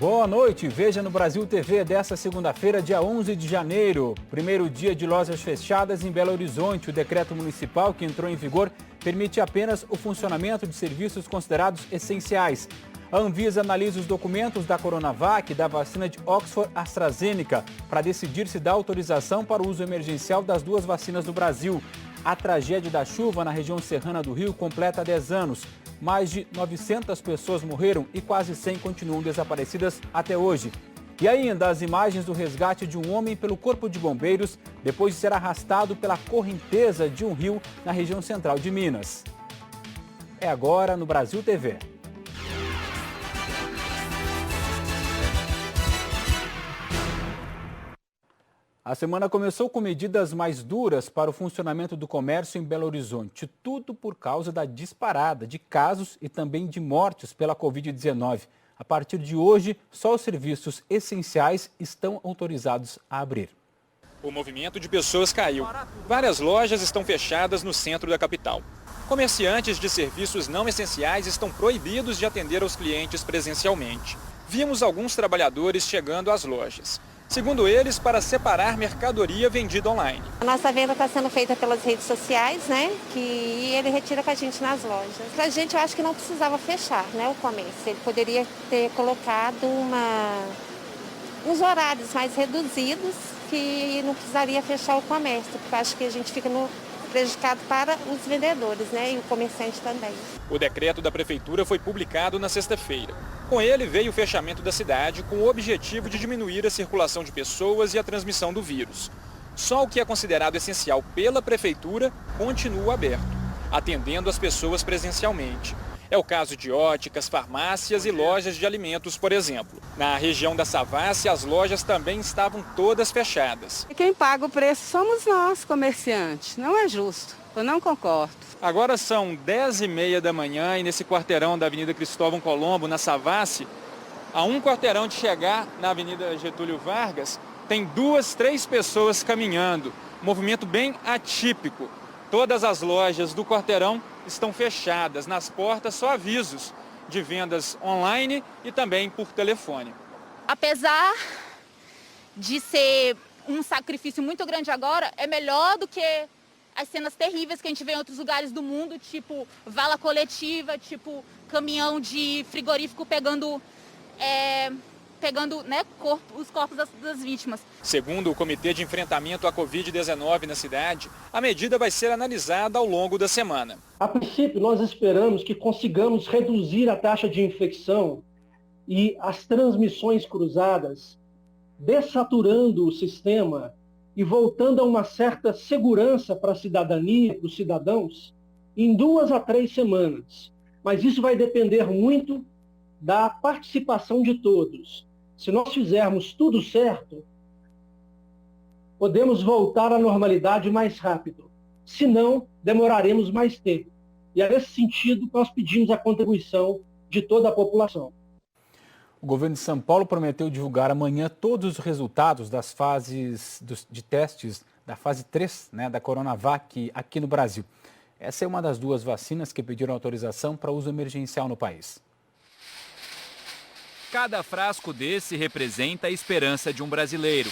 Boa noite, veja no Brasil TV desta segunda-feira, dia 11 de janeiro. Primeiro dia de lojas fechadas em Belo Horizonte. O decreto municipal que entrou em vigor permite apenas o funcionamento de serviços considerados essenciais. A Anvisa analisa os documentos da Coronavac e da vacina de Oxford AstraZeneca para decidir se dá autorização para o uso emergencial das duas vacinas no Brasil. A tragédia da chuva na região serrana do Rio completa 10 anos. Mais de 900 pessoas morreram e quase 100 continuam desaparecidas até hoje. E ainda as imagens do resgate de um homem pelo Corpo de Bombeiros depois de ser arrastado pela correnteza de um rio na região central de Minas. É agora no Brasil TV. A semana começou com medidas mais duras para o funcionamento do comércio em Belo Horizonte. Tudo por causa da disparada de casos e também de mortes pela Covid-19. A partir de hoje, só os serviços essenciais estão autorizados a abrir. O movimento de pessoas caiu. Várias lojas estão fechadas no centro da capital. Comerciantes de serviços não essenciais estão proibidos de atender aos clientes presencialmente. Vimos alguns trabalhadores chegando às lojas. Segundo eles, para separar mercadoria vendida online. A nossa venda está sendo feita pelas redes sociais, né? Que ele retira com a gente nas lojas. Para a gente, eu acho que não precisava fechar, né, o comércio. Ele poderia ter colocado uns horários mais reduzidos que não precisaria fechar o comércio, porque eu acho que a gente fica prejudicado para os vendedores, né, e o comerciante também. O decreto da prefeitura foi publicado na sexta-feira. Com ele veio o fechamento da cidade com o objetivo de diminuir a circulação de pessoas e a transmissão do vírus. Só o que é considerado essencial pela prefeitura continua aberto, atendendo as pessoas presencialmente. É o caso de óticas, farmácias e lojas de alimentos, por exemplo. Na região da Savassi, as lojas também estavam todas fechadas. Quem paga o preço somos nós, comerciantes. Não é justo, eu não concordo. Agora são 10h30 da manhã e nesse quarteirão da Avenida Cristóvão Colombo, na Savassi, a um quarteirão de chegar na Avenida Getúlio Vargas, tem 2, 3 pessoas caminhando. Um movimento bem atípico. Todas as lojas do quarteirão estão fechadas. Nas portas, só avisos de vendas online e também por telefone. Apesar de ser um sacrifício muito grande agora, é melhor do que as cenas terríveis que a gente vê em outros lugares do mundo, tipo vala coletiva, tipo caminhão de frigorífico pegando né, os corpos das vítimas. Segundo o Comitê de Enfrentamento à Covid-19 na cidade, a medida vai ser analisada ao longo da semana. A princípio, nós esperamos que consigamos reduzir a taxa de infecção e as transmissões cruzadas, dessaturando o sistema e voltando a uma certa segurança para a cidadania, para os cidadãos, em 2 a 3 semanas. Mas isso vai depender muito da participação de todos. Se nós fizermos tudo certo, podemos voltar à normalidade mais rápido. Se não, demoraremos mais tempo. E é nesse sentido que nós pedimos a contribuição de toda a população. O governo de São Paulo prometeu divulgar amanhã todos os resultados das fases de testes da fase 3, né, da Coronavac aqui no Brasil. Essa é uma das 2 vacinas que pediram autorização para uso emergencial no país. Cada frasco desse representa a esperança de um brasileiro.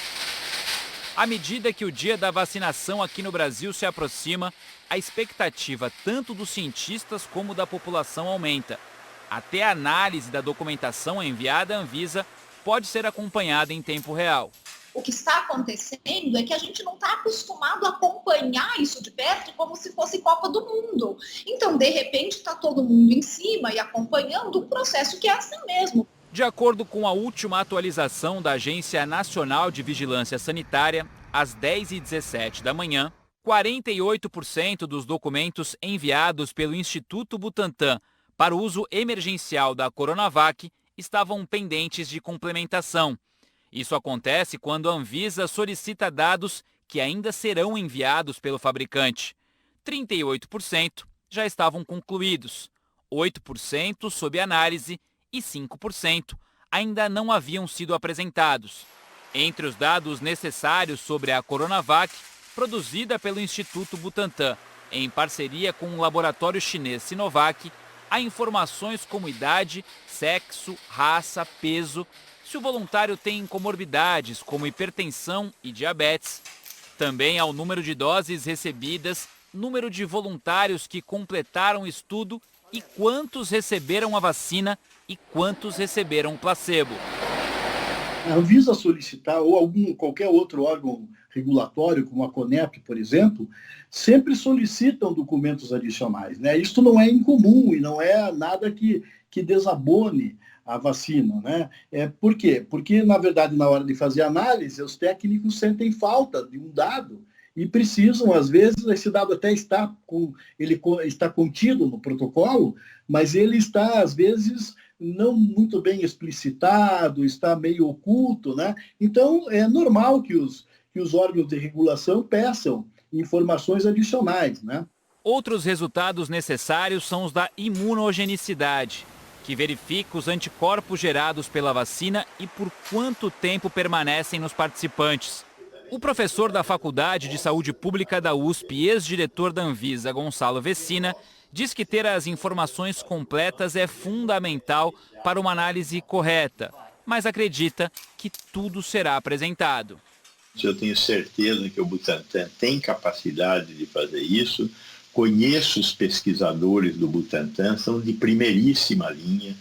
À medida que o dia da vacinação aqui no Brasil se aproxima, a expectativa tanto dos cientistas como da população aumenta. Até a análise da documentação enviada à Anvisa pode ser acompanhada em tempo real. O que está acontecendo é que a gente não está acostumado a acompanhar isso de perto como se fosse Copa do Mundo. Então, de repente, está todo mundo em cima e acompanhando um processo que é assim mesmo. De acordo com a última atualização da Agência Nacional de Vigilância Sanitária, às 10h17 da manhã, 48% dos documentos enviados pelo Instituto Butantan para o uso emergencial da Coronavac estavam pendentes de complementação. Isso acontece quando a Anvisa solicita dados que ainda serão enviados pelo fabricante. 38% já estavam concluídos, 8% sob análise e 5% ainda não haviam sido apresentados. Entre os dados necessários sobre a Coronavac, produzida pelo Instituto Butantan, em parceria com o laboratório chinês Sinovac, há informações como idade, sexo, raça, peso, se o voluntário tem comorbidades como hipertensão e diabetes, também ao número de doses recebidas, número de voluntários que completaram o estudo e quantos receberam a vacina e quantos receberam placebo. A Anvisa solicitar, ou qualquer outro órgão regulatório, como a CONEP, por exemplo, sempre solicitam documentos adicionais, né? Isso não é incomum e não é nada que desabone a vacina, né? Por quê? Porque, na verdade, na hora de fazer análise, os técnicos sentem falta de um dado e precisam, às vezes, esse dado até está contido no protocolo, mas ele está, às vezes, não muito bem explicitado, está meio oculto, né? Então, é normal que os órgãos de regulação peçam informações adicionais, né? Outros resultados necessários são os da imunogenicidade, que verifica os anticorpos gerados pela vacina e por quanto tempo permanecem nos participantes. O professor da Faculdade de Saúde Pública da USP e ex-diretor da Anvisa, Gonçalo Vecina, diz que ter as informações completas é fundamental para uma análise correta, mas acredita que tudo será apresentado. Eu tenho certeza que o Butantan tem capacidade de fazer isso. Conheço os pesquisadores do Butantan, são de primeiríssima linha,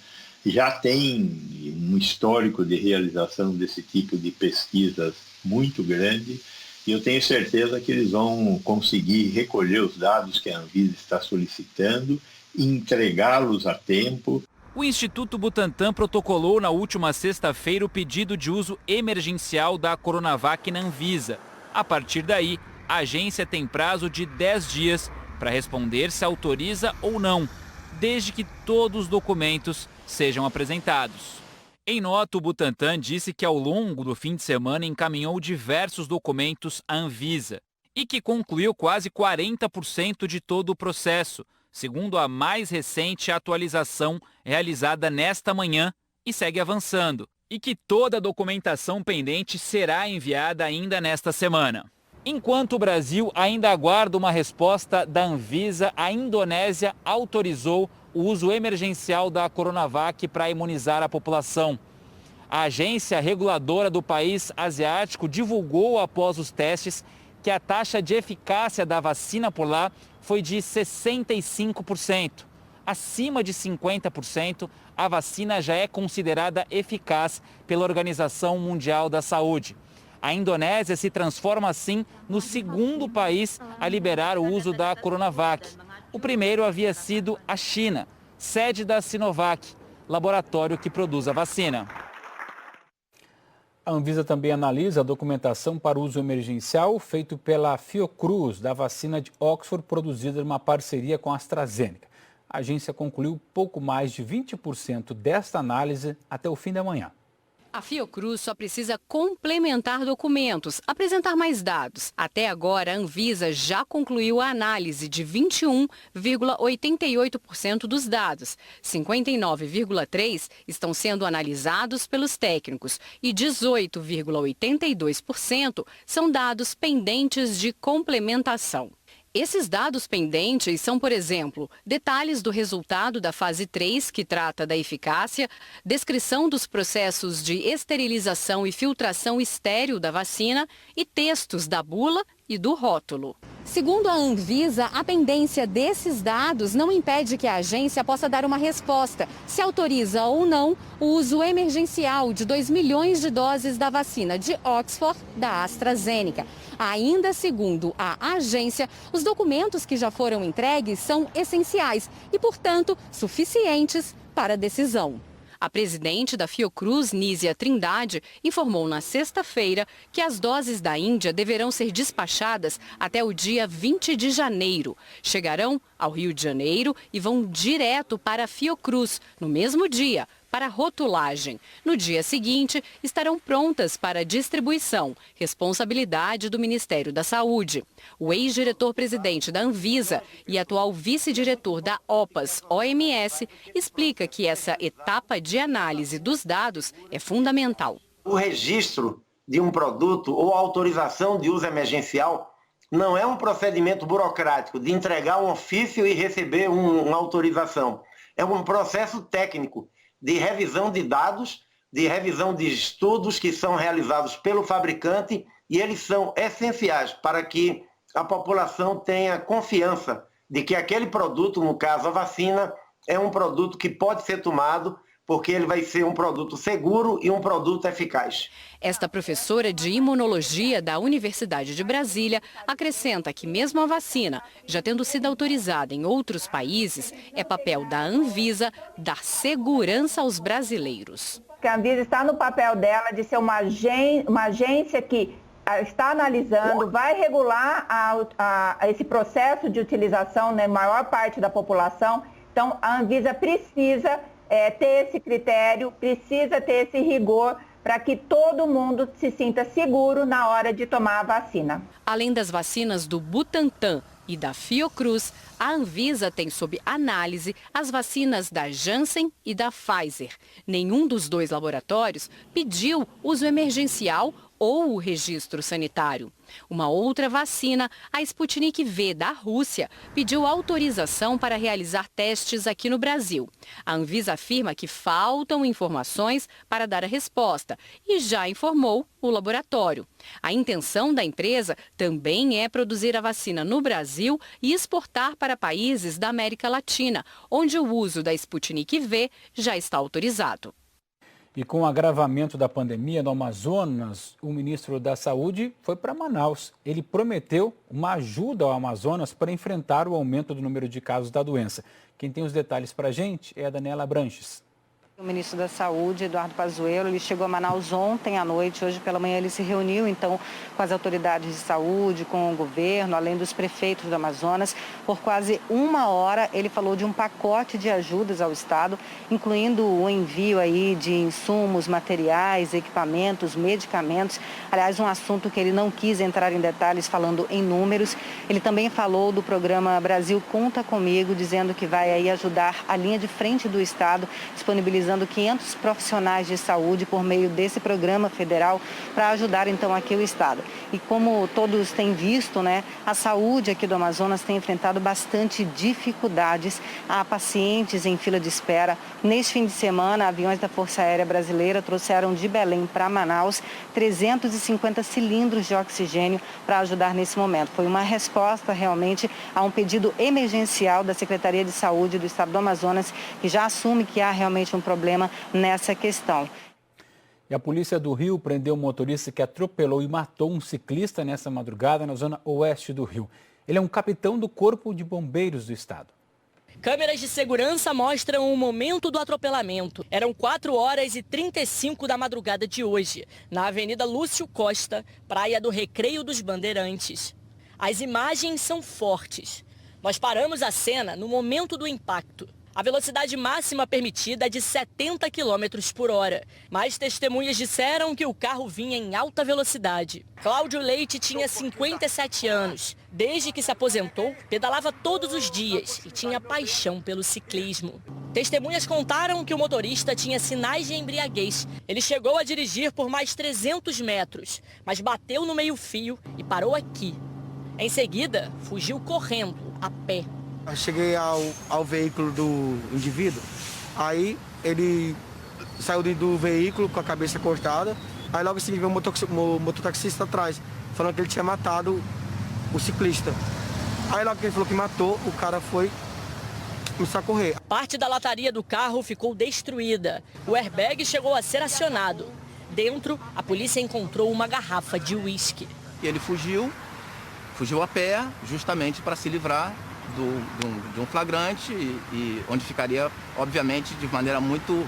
já tem um histórico de realização desse tipo de pesquisas muito grande, e eu tenho certeza que eles vão conseguir recolher os dados que a Anvisa está solicitando e entregá-los a tempo. O Instituto Butantan protocolou na última sexta-feira o pedido de uso emergencial da Coronavac na Anvisa. A partir daí, a agência tem prazo de 10 dias para responder se autoriza ou não, desde que todos os documentos sejam apresentados. Em nota, o Butantan disse que ao longo do fim de semana encaminhou diversos documentos à Anvisa e que concluiu quase 40% de todo o processo, segundo a mais recente atualização realizada nesta manhã, e segue avançando, e que toda a documentação pendente será enviada ainda nesta semana. Enquanto o Brasil ainda aguarda uma resposta da Anvisa, a Indonésia autorizou o uso emergencial da Coronavac para imunizar a população. A agência reguladora do país asiático divulgou após os testes que a taxa de eficácia da vacina por lá foi de 65%. Acima de 50%, a vacina já é considerada eficaz pela Organização Mundial da Saúde. A Indonésia se transforma assim no segundo país a liberar o uso da Coronavac. O primeiro havia sido a China, sede da Sinovac, laboratório que produz a vacina. A Anvisa também analisa a documentação para uso emergencial feito pela Fiocruz, da vacina de Oxford, produzida numa parceria com a AstraZeneca. A agência concluiu pouco mais de 20% desta análise até o fim da manhã. A Fiocruz só precisa complementar documentos, apresentar mais dados. Até agora, a Anvisa já concluiu a análise de 21,88% dos dados. 59,3% estão sendo analisados pelos técnicos e 18,82% são dados pendentes de complementação. Esses dados pendentes são, por exemplo, detalhes do resultado da fase 3, que trata da eficácia, descrição dos processos de esterilização e filtração estéril da vacina e textos da bula e do rótulo. Segundo a Anvisa, a pendência desses dados não impede que a agência possa dar uma resposta se autoriza ou não o uso emergencial de 2 milhões de doses da vacina de Oxford da AstraZeneca. Ainda segundo a agência, os documentos que já foram entregues são essenciais e, portanto, suficientes para a decisão. A presidente da Fiocruz, Nízia Trindade, informou na sexta-feira que as doses da Índia deverão ser despachadas até o dia 20 de janeiro. Chegarão ao Rio de Janeiro e vão direto para a Fiocruz, no mesmo dia, para rotulagem. No dia seguinte, estarão prontas para distribuição, responsabilidade do Ministério da Saúde. O ex-diretor-presidente da Anvisa e atual vice-diretor da OPAS-OMS explica que essa etapa de análise dos dados é fundamental. O registro de um produto ou autorização de uso emergencial não é um procedimento burocrático de entregar um ofício e receber uma autorização. É um processo técnico de revisão de dados de revisão de estudos que são realizados pelo fabricante e eles são essenciais para que a população tenha confiança de que aquele produto, no caso a vacina, é um produto que pode ser tomado porque ele vai ser um produto seguro e um produto eficaz. Esta professora de imunologia da Universidade de Brasília acrescenta que mesmo a vacina, já tendo sido autorizada em outros países, é papel da Anvisa dar segurança aos brasileiros. A Anvisa está no papel dela de ser uma agência que está analisando, vai regular esse processo de utilização na maior parte da população. Então, a Anvisa precisa ter esse critério, precisa ter esse rigor para que todo mundo se sinta seguro na hora de tomar a vacina. Além das vacinas do Butantan e da Fiocruz, a Anvisa tem sob análise as vacinas da Janssen e da Pfizer. Nenhum dos dois laboratórios pediu uso emergencial ou o registro sanitário. Uma outra vacina, a Sputnik V da Rússia, pediu autorização para realizar testes aqui no Brasil. A Anvisa afirma que faltam informações para dar a resposta e já informou o laboratório. A intenção da empresa também é produzir a vacina no Brasil e exportar para países da América Latina, onde o uso da Sputnik V já está autorizado. E com o agravamento da pandemia no Amazonas, o ministro da Saúde foi para Manaus. Ele prometeu uma ajuda ao Amazonas para enfrentar o aumento do número de casos da doença. Quem tem os detalhes para a gente é a Daniela Branches. O ministro da Saúde, Eduardo Pazuello, ele chegou a Manaus ontem à noite. Hoje pela manhã ele se reuniu então com as autoridades de saúde, com o governo, além dos prefeitos do Amazonas. Por quase uma hora ele falou de um pacote de ajudas ao estado, incluindo o envio aí de insumos, materiais, equipamentos, medicamentos. Aliás, um assunto que ele não quis entrar em detalhes falando em números. Ele também falou do programa Brasil Conta Comigo, dizendo que vai aí ajudar a linha de frente do estado, disponibilizando 500 profissionais de saúde por meio desse programa federal para ajudar então aqui o estado. E como todos têm visto, né, a saúde aqui do Amazonas tem enfrentado bastante dificuldades. Há pacientes em fila de espera. Neste fim de semana, aviões da Força Aérea Brasileira trouxeram de Belém para Manaus 350 cilindros de oxigênio para ajudar nesse momento. Foi uma resposta realmente a um pedido emergencial da Secretaria de Saúde do estado do Amazonas, que já assume que há realmente um problema nessa questão. E a polícia do Rio prendeu um motorista que atropelou e matou um ciclista nessa madrugada na zona oeste do Rio. Ele é um capitão do Corpo de Bombeiros do estado. Câmeras de segurança mostram o momento do atropelamento. Eram 4h35 da madrugada de hoje, na Avenida Lúcio Costa, Praia do Recreio dos Bandeirantes. As imagens são fortes. Nós paramos a cena no momento do impacto. A velocidade máxima permitida é de 70 km por hora, mas testemunhas disseram que o carro vinha em alta velocidade. Cláudio Leite tinha 57 anos. Desde que se aposentou, pedalava todos os dias e tinha paixão pelo ciclismo. Testemunhas contaram que o motorista tinha sinais de embriaguez. Ele chegou a dirigir por mais 300 metros, mas bateu no meio-fio e parou aqui. Em seguida, fugiu correndo, a pé. Eu cheguei ao veículo do indivíduo, aí ele saiu do veículo com a cabeça cortada, aí logo assim veio o mototaxista atrás, falando que ele tinha matado o ciclista. Aí logo que ele falou que matou, o cara foi começar a correr. Parte da lataria do carro ficou destruída. O airbag chegou a ser acionado. Dentro, a polícia encontrou uma garrafa de uísque. E ele fugiu a pé, justamente para se livrar de um flagrante e onde ficaria, obviamente, de maneira muito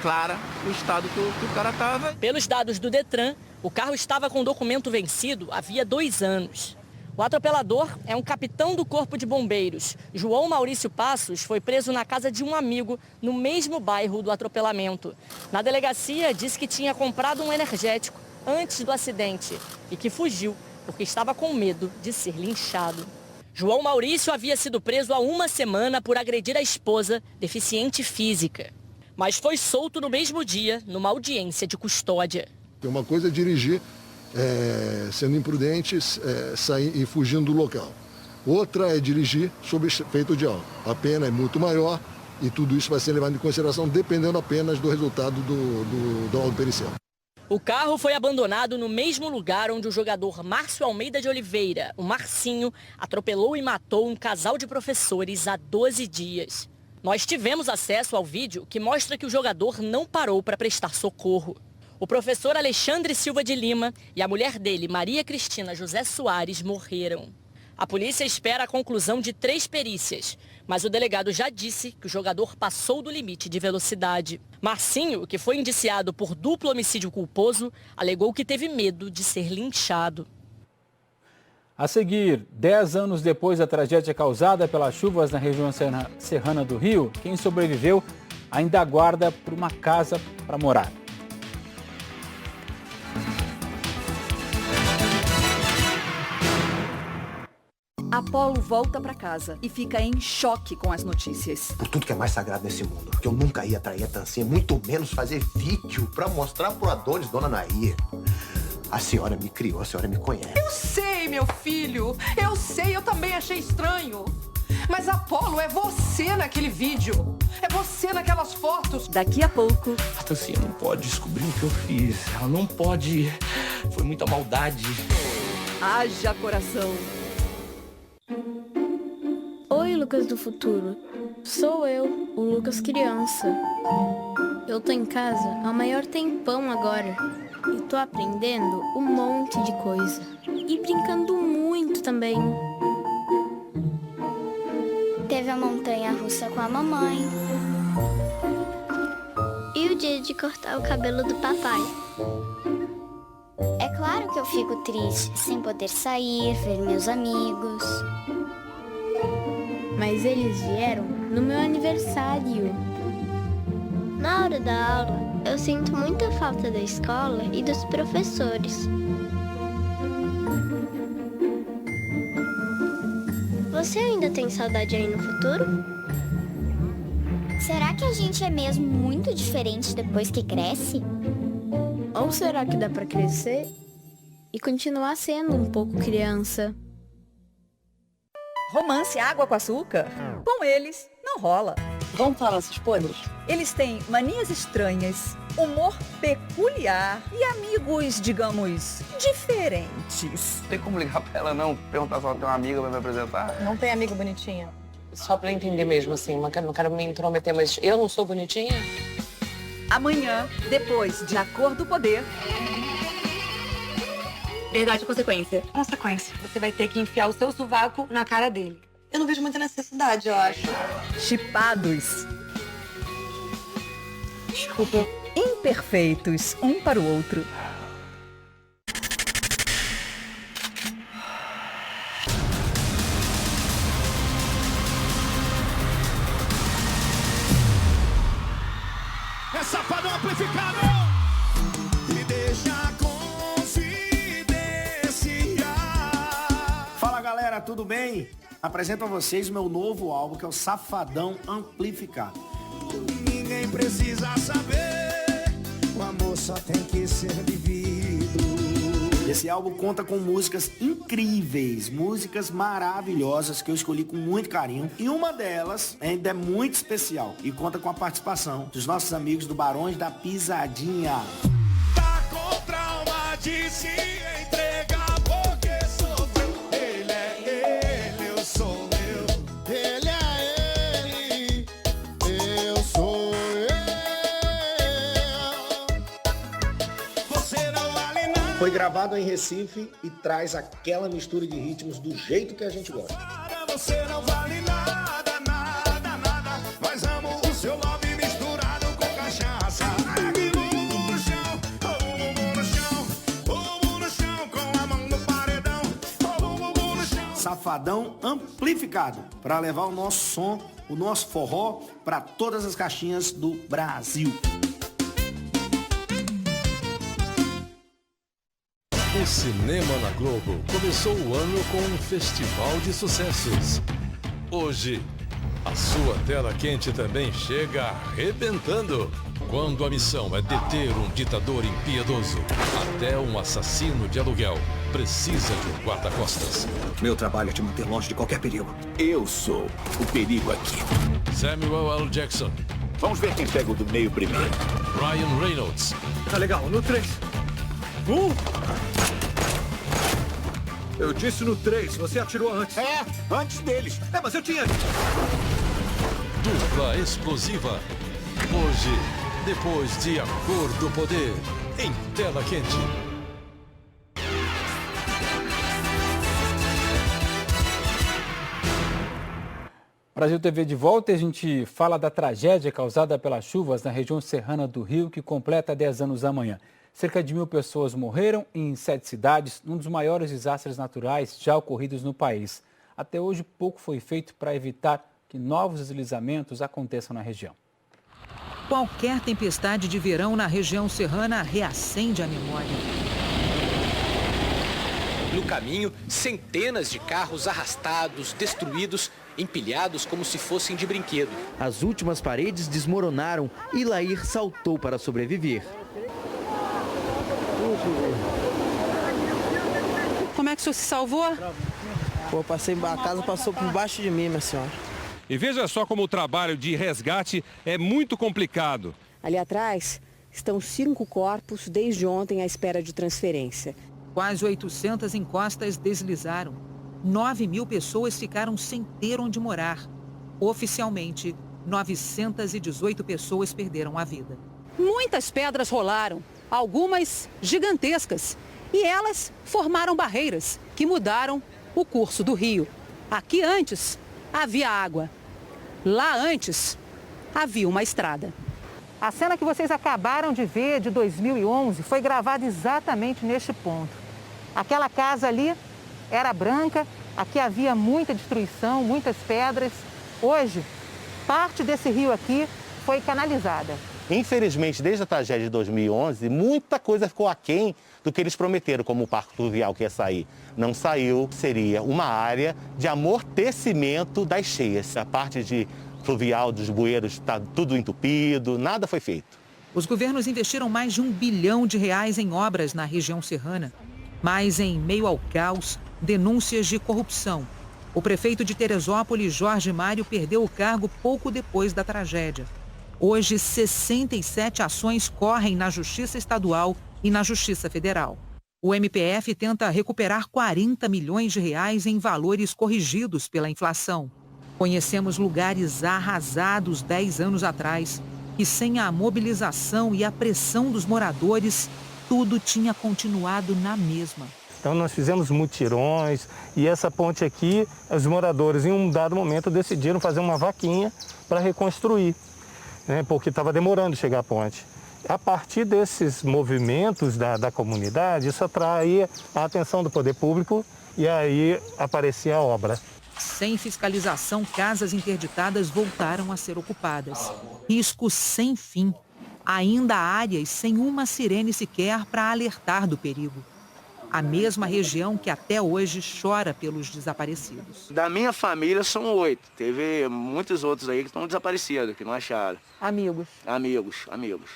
clara o estado que o cara estava. Pelos dados do Detran, o carro estava com documento vencido havia 2 anos. O atropelador é um capitão do Corpo de Bombeiros. João Maurício Passos foi preso na casa de um amigo no mesmo bairro do atropelamento. Na delegacia, disse que tinha comprado um energético antes do acidente e que fugiu porque estava com medo de ser linchado. João Maurício havia sido preso há 1 semana por agredir a esposa, deficiente física. Mas foi solto no mesmo dia, numa audiência de custódia. Uma coisa é dirigir sendo imprudente, sair e fugindo do local. Outra é dirigir sob efeito de álcool. A pena é muito maior e tudo isso vai ser levado em consideração dependendo apenas do resultado do laudo pericial. O carro foi abandonado no mesmo lugar onde o jogador Márcio Almeida de Oliveira, o Marcinho, atropelou e matou um casal de professores há 12 dias. Nós tivemos acesso ao vídeo que mostra que o jogador não parou para prestar socorro. O professor Alexandre Silva de Lima e a mulher dele, Maria Cristina José Soares, morreram. A polícia espera a conclusão de 3 perícias, mas o delegado já disse que o jogador passou do limite de velocidade. Marcinho, que foi indiciado por duplo homicídio culposo, alegou que teve medo de ser linchado. A seguir, 10 anos depois da tragédia causada pelas chuvas na região serrana do Rio, quem sobreviveu ainda aguarda por uma casa para morar. Apolo volta pra casa e fica em choque com as notícias. Por tudo que é mais sagrado nesse mundo, que eu nunca ia trair a Tancinha, muito menos fazer vídeo pra mostrar pro Adonis, Dona Nair. A senhora me criou, a senhora me conhece. Eu sei, meu filho. Eu sei, eu também achei estranho. Mas, Apolo, é você naquele vídeo. É você naquelas fotos. Daqui a pouco... A Tancinha não pode descobrir o que eu fiz. Ela não pode. Foi muita maldade. Haja coração. Oi, Lucas do futuro. Sou eu, o Lucas criança. Eu tô em casa há maior tempão agora. E tô aprendendo um monte de coisa. E brincando muito também. Teve a montanha-russa com a mamãe. E o dia de cortar o cabelo do papai. É claro que eu fico triste, sem poder sair, ver meus amigos. Mas eles vieram no meu aniversário. Na hora da aula, eu sinto muita falta da escola e dos professores. Você ainda tem saudade aí no futuro? Será que a gente é mesmo muito diferente depois que cresce? Ou será que dá pra crescer e continuar sendo um pouco criança? Romance água com açúcar? Com eles, não rola. Vamos falar nossos podres? Eles têm manias estranhas, humor peculiar e amigos, digamos, diferentes. Não tem como ligar pra ela, não? Perguntar se ela tem uma amiga pra me apresentar? Não tem amiga bonitinha? Só pra entender mesmo, assim, não quero me intrometer, mas eu não sou bonitinha? Amanhã, depois de A Cor do Poder... Verdade ou consequência? Consequência. Você vai ter que enfiar o seu sovaco na cara dele. Eu não vejo muita necessidade, eu acho. Chipados. Desculpa. Imperfeitos, um para o outro. É Safadão amplificado! Me deixa confidenciar. Fala galera, tudo bem? Apresento a vocês o meu novo álbum, que é o Safadão Amplificado. Ninguém precisa saber, o amor só tem que ser vivido. Esse álbum conta com músicas incríveis, músicas maravilhosas que eu escolhi com muito carinho. E uma delas ainda é muito especial e conta com a participação dos nossos amigos do Barões da Pisadinha. Tá com trauma de se entregar porque sofreu. Ele é ele, eu sou eu. Ele é ele, eu sou eu. Você não vale nada. Foi gravado em Recife e traz aquela mistura de ritmos do jeito que a gente gosta. Você não vale nada, nada, nada. Mas amo o seu love misturado com cachaça. Bumbum no chão, bumbum no chão, bumbum no chão, com a mão no paredão, bumbum no chão. Safadão Amplificado, para levar o nosso som, o nosso forró para todas as caixinhas do Brasil. O Cinema na Globo começou o ano com um festival de sucessos. Hoje, a sua tela quente também chega arrebentando. Quando a missão é deter um ditador impiedoso, até um assassino de aluguel precisa de um guarda-costas. Meu trabalho é te manter longe de qualquer perigo. Eu sou o perigo aqui. Samuel L. Jackson. Vamos ver quem pega o do meio primeiro. Ryan Reynolds. Tá legal, no 3. Eu disse no 3, você atirou antes. É, antes deles. Mas eu tinha... Dupla explosiva. Hoje, depois de A Cor do Poder, em Tela Quente. Brasil TV de volta e a gente fala da tragédia causada pelas chuvas na região serrana do Rio, que completa 10 anos amanhã. Cerca de 1.000 pessoas morreram em 7 cidades, num dos maiores desastres naturais já ocorridos no país. Até hoje, pouco foi feito para evitar que novos deslizamentos aconteçam na região. Qualquer tempestade de verão na região serrana reacende a memória. No caminho, centenas de carros arrastados, destruídos, empilhados como se fossem de brinquedo. As últimas paredes desmoronaram e Lair saltou para sobreviver. Como é que o senhor se salvou? A casa passou por baixo de mim, minha senhora. E veja só como o trabalho de resgate é muito complicado. Ali atrás estão 5 corpos desde ontem à espera de transferência. Quase 800 encostas deslizaram. 9.000 pessoas ficaram sem ter onde morar. Oficialmente, 918 pessoas perderam a vida. Muitas pedras rolaram, algumas gigantescas. E elas formaram barreiras que mudaram o curso do rio. Aqui antes havia água. Lá antes havia uma estrada. A cena que vocês acabaram de ver, de 2011, foi gravada exatamente neste ponto. Aquela casa ali era branca, aqui havia muita destruição, muitas pedras. Hoje, parte desse rio aqui foi canalizada. Infelizmente, desde a tragédia de 2011, muita coisa ficou aquém do que eles prometeram, como o parque fluvial que ia sair. Não saiu, seria uma área de amortecimento das cheias. A parte de fluvial dos bueiros está tudo entupido, nada foi feito. Os governos investiram mais de R$1 bilhão em obras na região serrana. Mas, em meio ao caos, denúncias de corrupção. O prefeito de Teresópolis, Jorge Mário, perdeu o cargo pouco depois da tragédia. Hoje, 67 ações correm na Justiça Estadual e na Justiça Federal. O MPF tenta recuperar R$40 milhões em valores corrigidos pela inflação. Conhecemos lugares arrasados 10 anos atrás e, sem a mobilização e a pressão dos moradores, tudo tinha continuado na mesma. Então nós fizemos mutirões e essa ponte aqui, os moradores em um dado momento decidiram fazer uma vaquinha para reconstruir, né, porque estava demorando chegar a ponte. A partir desses movimentos da comunidade, isso atraía a atenção do poder público e aí aparecia a obra. Sem fiscalização, casas interditadas voltaram a ser ocupadas. Risco sem fim. Ainda há áreas sem uma sirene sequer para alertar do perigo. A mesma região que até hoje chora pelos desaparecidos. Da minha família são 8. Teve muitos outros aí que estão desaparecidos, que não acharam. Amigos? Amigos.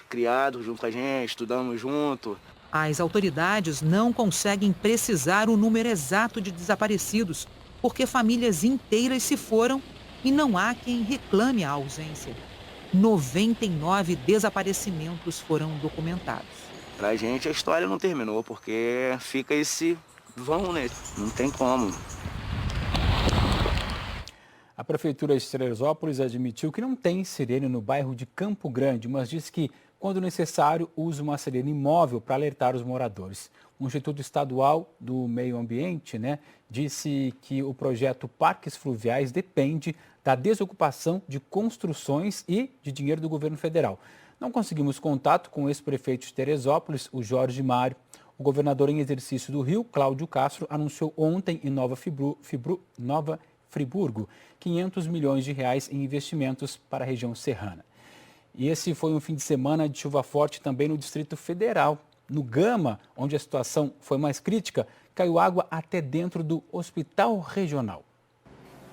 Criados junto com a gente, estudamos junto. As autoridades não conseguem precisar o número exato de desaparecidos, porque famílias inteiras se foram e não há quem reclame a ausência. 99 desaparecimentos foram documentados. Pra gente a história não terminou, porque fica esse vão, né? Não tem como. A Prefeitura de Teresópolis admitiu que não tem sirene no bairro de Campo Grande, mas diz que, quando necessário, usa uma sirene móvel para alertar os moradores. O Instituto Estadual do Meio Ambiente, disse que o projeto Parques Fluviais depende da desocupação de construções e de dinheiro do governo federal. Não conseguimos contato com o ex-prefeito de Teresópolis, o Jorge Mário. O governador em exercício do Rio, Cláudio Castro, anunciou ontem em Nova Friburgo 500 milhões de reais em investimentos para a região serrana. E esse foi um fim de semana de chuva forte também no Distrito Federal. No Gama, onde a situação foi mais crítica, caiu água até dentro do hospital regional.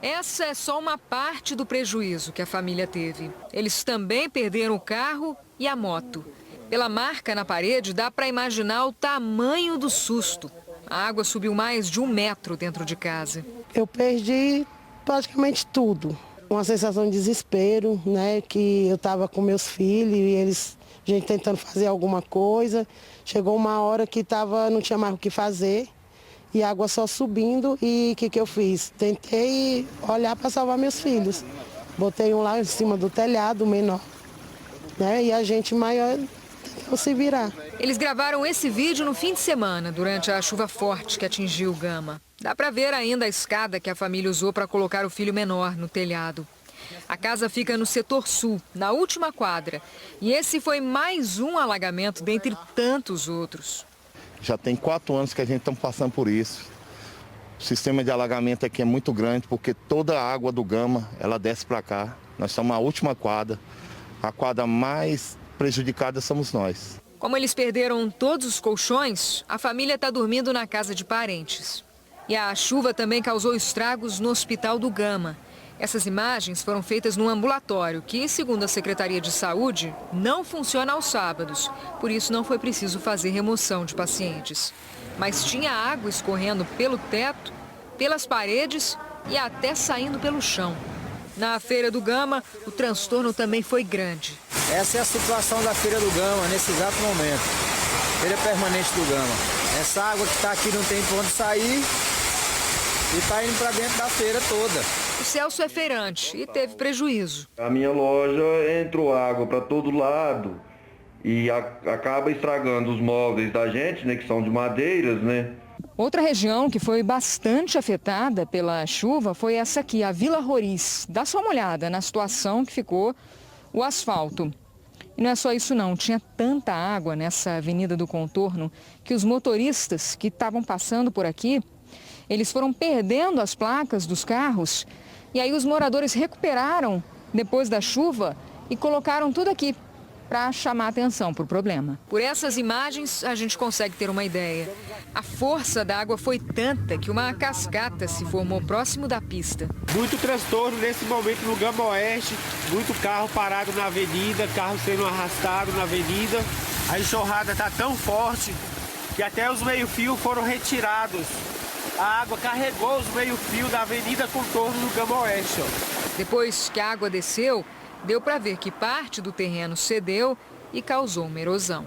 Essa é só uma parte do prejuízo que a família teve. Eles também perderam o carro e a moto. Pela marca na parede, dá para imaginar o tamanho do susto. A água subiu mais de 1 metro dentro de casa. Eu perdi praticamente tudo. Uma sensação de desespero, né? Que eu estava com meus filhos e a gente tentando fazer alguma coisa. Chegou uma hora que não tinha mais o que fazer. E a água só subindo. E o que eu fiz? Tentei olhar para salvar meus filhos. Botei um lá em cima do telhado, menor. Né? E a gente maior tentou se virar. Eles gravaram esse vídeo no fim de semana, durante a chuva forte que atingiu Gama. Dá para ver ainda a escada que a família usou para colocar o filho menor no telhado. A casa fica no setor sul, na última quadra. E esse foi mais um alagamento dentre tantos outros. Já tem 4 anos que a gente está passando por isso. O sistema de alagamento aqui é muito grande, porque toda a água do Gama, ela desce para cá. Nós estamos na última quadra. A quadra mais prejudicada somos nós. Como eles perderam todos os colchões, a família está dormindo na casa de parentes. E a chuva também causou estragos no Hospital do Gama. Essas imagens foram feitas num ambulatório que, segundo a Secretaria de Saúde, não funciona aos sábados. Por isso não foi preciso fazer remoção de pacientes. Mas tinha água escorrendo pelo teto, pelas paredes e até saindo pelo chão. Na Feira do Gama, o transtorno também foi grande. Essa é a situação da Feira do Gama nesse exato momento. Feira permanente do Gama. Essa água que está aqui não tem para onde sair e está indo para dentro da feira toda. O Celso é feirante e teve prejuízo. A minha loja entrou água para todo lado e acaba estragando os móveis da gente, né, que são de madeiras, né? Outra região que foi bastante afetada pela chuva foi essa aqui, a Vila Roriz. Dá só uma olhada na situação que ficou o asfalto. E não é só isso não, tinha tanta água nessa Avenida do Contorno que os motoristas que estavam passando por aqui, eles foram perdendo as placas dos carros e aí os moradores recuperaram depois da chuva e colocaram tudo aqui para chamar atenção para o problema. Por essas imagens, a gente consegue ter uma ideia. A força da água foi tanta que uma cascata se formou próximo da pista. Muito transtorno nesse momento no Gama Oeste, muito carro parado na avenida, carro sendo arrastado na avenida. A enxurrada está tão forte que até os meio-fios foram retirados. A água carregou os meio-fios da Avenida Contorno no Gama Oeste. Depois que a água desceu, deu para ver que parte do terreno cedeu e causou uma erosão.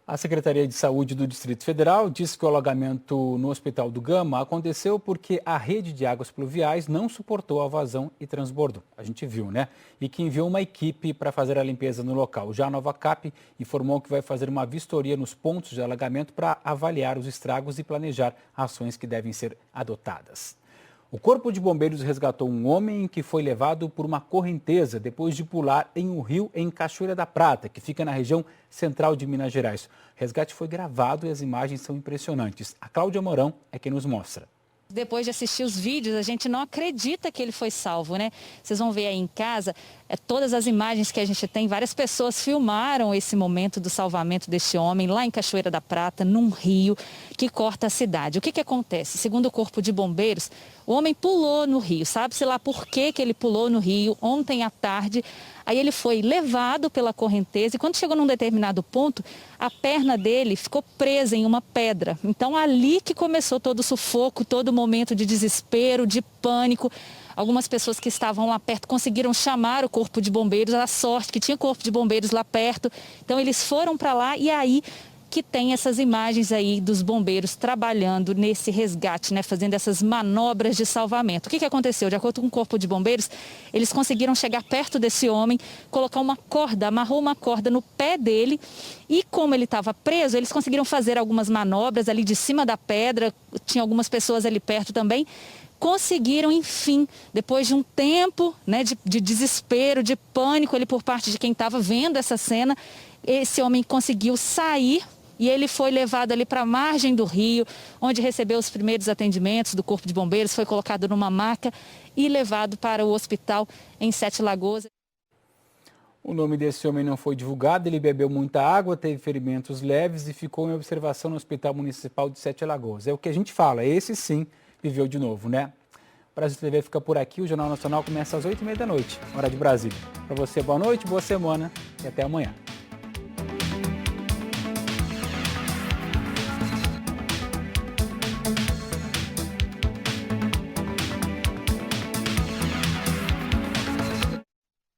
A Secretaria de Saúde do Distrito Federal disse que o alagamento no Hospital do Gama aconteceu porque a rede de águas pluviais não suportou a vazão e transbordo. A gente viu, né? E que enviou uma equipe para fazer a limpeza no local. Já a Nova Cap informou que vai fazer uma vistoria nos pontos de alagamento para avaliar os estragos e planejar ações que devem ser adotadas. O Corpo de Bombeiros resgatou um homem que foi levado por uma correnteza depois de pular em um rio em Cachoeira da Prata, que fica na região central de Minas Gerais. O resgate foi gravado e as imagens são impressionantes. A Cláudia Mourão é quem nos mostra. Depois de assistir os vídeos, a gente não acredita que ele foi salvo, né? Vocês vão ver aí em casa, todas as imagens que a gente tem, várias pessoas filmaram esse momento do salvamento desse homem lá em Cachoeira da Prata, num rio que corta a cidade. O que acontece? Segundo o Corpo de Bombeiros, o homem pulou no rio, sabe-se lá por que ele pulou no rio ontem à tarde. Aí ele foi levado pela correnteza e quando chegou num determinado ponto, a perna dele ficou presa em uma pedra. Então ali que começou todo o sufoco, todo o momento de desespero, de pânico. Algumas pessoas que estavam lá perto conseguiram chamar o Corpo de Bombeiros, a sorte que tinha Corpo de Bombeiros lá perto. Então eles foram para lá e aí que tem essas imagens aí dos bombeiros trabalhando nesse resgate, né, fazendo essas manobras de salvamento. O que aconteceu? De acordo com o Corpo de Bombeiros, eles conseguiram chegar perto desse homem, colocar uma corda, amarrou uma corda no pé dele e como ele estava preso, eles conseguiram fazer algumas manobras ali de cima da pedra, tinha algumas pessoas ali perto também, conseguiram, enfim, depois de um tempo, né, de desespero, de pânico ali por parte de quem estava vendo essa cena, esse homem conseguiu sair. E ele foi levado ali para a margem do rio, onde recebeu os primeiros atendimentos do Corpo de Bombeiros, foi colocado numa maca e levado para o hospital em Sete Lagoas. O nome desse homem não foi divulgado, ele bebeu muita água, teve ferimentos leves e ficou em observação no Hospital Municipal de Sete Lagoas. É o que a gente fala, esse sim viveu de novo, né? Brasil TV fica por aqui. O Jornal Nacional começa às 8h30 da noite, hora de Brasília. Para você, boa noite, boa semana e até amanhã.